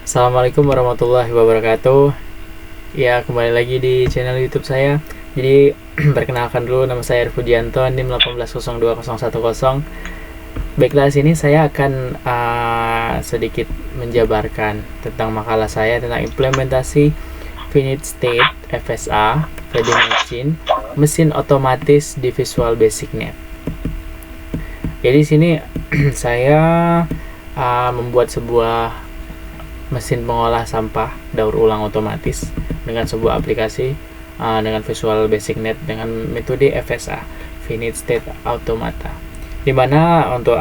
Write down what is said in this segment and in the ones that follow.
Assalamualaikum warahmatullahi wabarakatuh. Ya, kembali lagi di channel YouTube saya. Jadi, perkenalkan dulu, nama saya Arfudianto, NIM 1802010. Baiklah, sini saya akan sedikit menjabarkan tentang makalah saya tentang implementasi finite state FSA vending machine mesin otomatis di Visual Basic Net. Jadi sini saya membuat sebuah mesin pengolah sampah daur ulang otomatis dengan sebuah aplikasi dengan Visual Basic Net dengan metode FSA Finite State Automata. Dimana untuk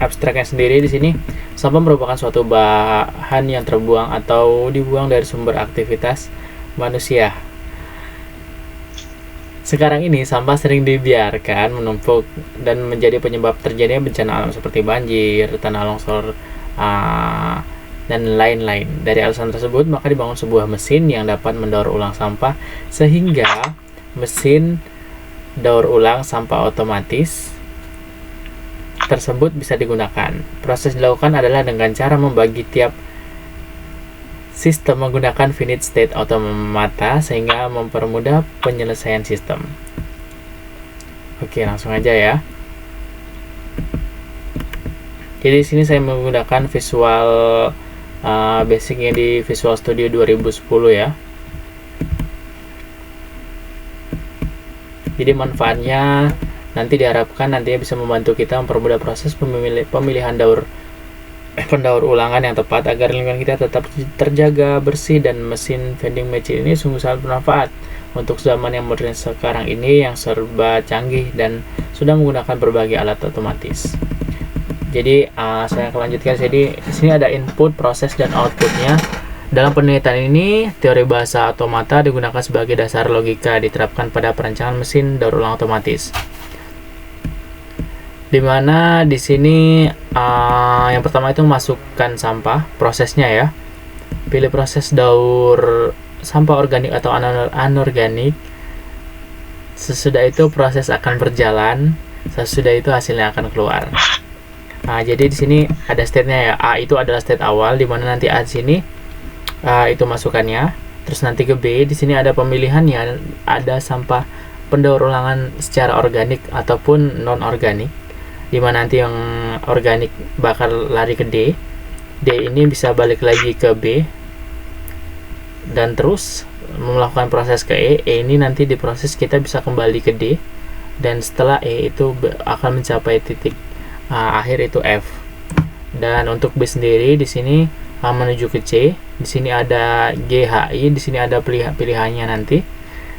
abstraknya sendiri di sini, sampah merupakan suatu bahan yang terbuang atau dibuang dari sumber aktivitas manusia. Sekarang ini sampah sering dibiarkan menumpuk dan menjadi penyebab terjadinya bencana alam seperti banjir, tanah longsor, dan lain-lain. Dari alasan tersebut, maka dibangun sebuah mesin yang dapat mendaur ulang sampah, sehingga mesin daur ulang sampah otomatis tersebut bisa digunakan. Proses dilakukan adalah dengan cara membagi tiap sistem menggunakan finite state automata sehingga mempermudah penyelesaian sistem. Oke, langsung aja ya. Jadi di sini saya menggunakan Visual basicnya di Visual Studio 2010 ya. Jadi manfaatnya nanti diharapkan nantinya bisa membantu kita mempermudah proses pemilihan pendaur ulangan yang tepat agar lingkungan kita tetap terjaga bersih, dan mesin vending machine ini sungguh sangat bermanfaat untuk zaman yang modern sekarang ini yang serba canggih dan sudah menggunakan berbagai alat otomatis. Jadi saya akan lanjutkan. Jadi di sini ada input, proses, dan outputnya. Dalam penelitian ini, teori bahasa otomata digunakan sebagai dasar logika diterapkan pada perancangan mesin daur ulang otomatis. Dimana di sini yang pertama itu masukkan sampah, prosesnya ya. Pilih proses daur sampah organik atau anorganik. Sesudah itu proses akan berjalan. Sesudah itu hasilnya akan keluar. Nah, jadi di sini ada state-nya ya. A itu adalah state awal, di mana nanti A di sini itu masukannya. Terus nanti ke B, di sini ada pemilihannya, ada sampah pendaur ulangan secara organik ataupun non organik. Di mana nanti yang organik bakal lari ke D. D ini bisa balik lagi ke B. Dan terus melakukan proses ke E. E ini nanti diproses kita bisa kembali ke D. Dan setelah E itu akan mencapai titik akhir itu F. Dan untuk B sendiri di sini menuju ke C. Di sini ada G, H, I. Di sini ada pilihannya nanti.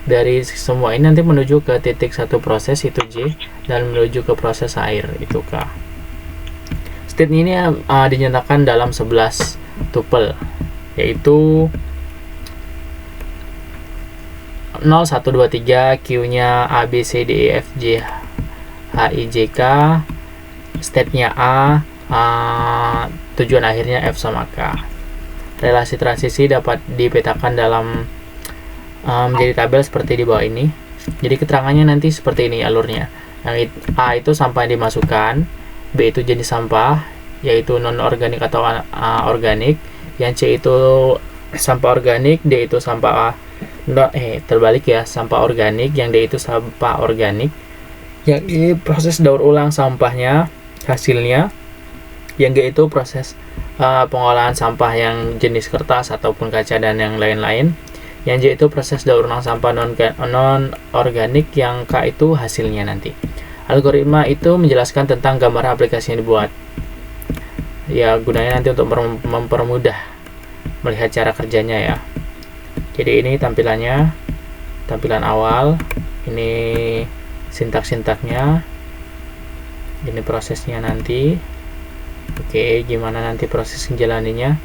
Dari semua ini nanti menuju ke titik satu proses itu J, dan menuju ke proses air itu K. State ini dinyatakan dalam 11 tuple, yaitu 0, 1, 2, 3, Q-nya A, B, C, D, E, F, G, H, I, J, K. State-nya A, tujuan akhirnya F sama K. Relasi transisi dapat dipetakan dalam menjadi tabel seperti di bawah ini. Jadi keterangannya nanti seperti ini alurnya. Yang A itu sampah yang dimasukkan, B itu jenis sampah yaitu non organik atau organik, yang C itu sampah organik, D itu sampah terbalik ya, sampah organik, yang D itu sampah organik. Yang I proses daur ulang sampahnya, hasilnya. Yang G itu proses pengolahan sampah yang jenis kertas ataupun kaca dan yang lain-lain. Yang J itu proses daur ulang sampah non organik. Yang K itu hasilnya nanti. Algoritma itu menjelaskan tentang gambar aplikasi yang dibuat. Ya, gunanya nanti untuk mempermudah melihat cara kerjanya ya. Jadi ini tampilannya, tampilan awal. Ini sintak-sintaknya. Ini prosesnya nanti. Oke, gimana nanti proses menjalaninya?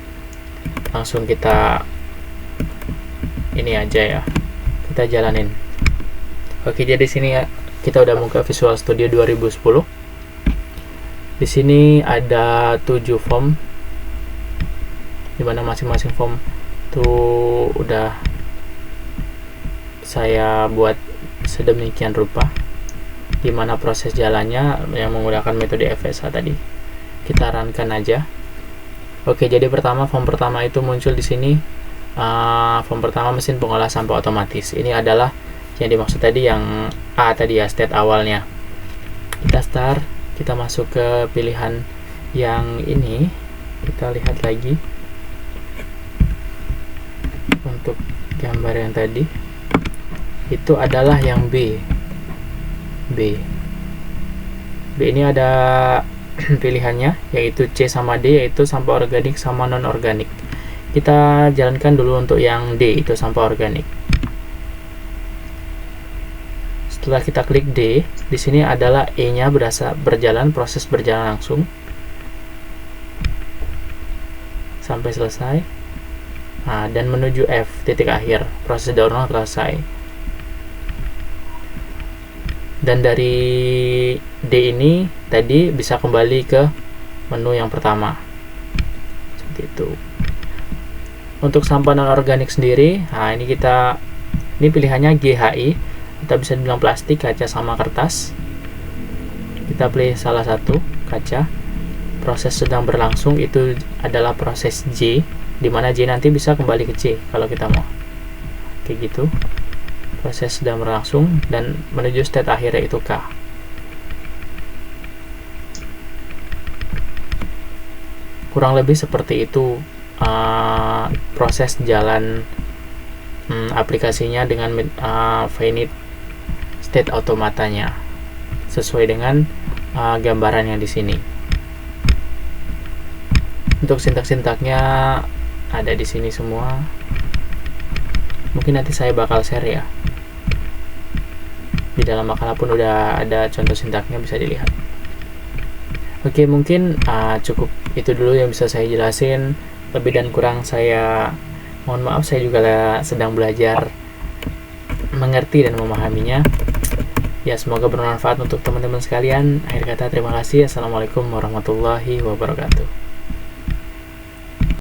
Langsung kita ini aja ya, kita jalanin. Oke, jadi sini ya kita udah buka Visual Studio 2010. Di sini ada 7 form, dimana masing-masing form tuh udah saya buat sedemikian rupa. Gimana proses jalannya yang menggunakan metode FSA tadi. Kita runkan aja. Oke, jadi form pertama itu muncul di sini. Form pertama mesin pengolah sampah otomatis. Ini adalah yang dimaksud tadi, yang A tadi ya, state awalnya. Kita start, kita masuk ke pilihan yang ini. Kita lihat lagi untuk gambar yang tadi. Itu adalah yang B ini ada pilihannya, yaitu C sama D, yaitu sampah organik sama non organik. Kita jalankan dulu untuk yang D, itu sampah organik. Setelah kita klik D, di sini adalah E-nya proses berjalan langsung sampai selesai. Dan menuju F, titik akhir, proses daur ulang selesai. Dan dari D ini tadi bisa kembali ke menu yang pertama, seperti itu. Untuk sampah non organik sendiri, ini pilihannya GHI, kita bisa bilang plastik, kaca, sama kertas. Kita pilih salah satu, kaca. Proses sedang berlangsung itu adalah proses J, dimana J nanti bisa kembali ke C kalau kita mau, kayak gitu. Proses sedang berlangsung dan menuju state akhir, yaitu K. Kurang lebih seperti itu proses jalan aplikasinya dengan Finite State Automatanya, sesuai dengan gambarannya di sini. Untuk sintak-sintaknya ada di sini semua. Mungkin nanti saya bakal share ya. Di dalam makalah pun udah ada contoh sintaknya, bisa dilihat. Oke, mungkin cukup itu dulu yang bisa saya jelasin. Lebih dan kurang saya mohon maaf, saya juga sedang belajar mengerti dan memahaminya. Ya, semoga bermanfaat untuk teman-teman sekalian. Akhir kata, terima kasih. Assalamualaikum warahmatullahi wabarakatuh.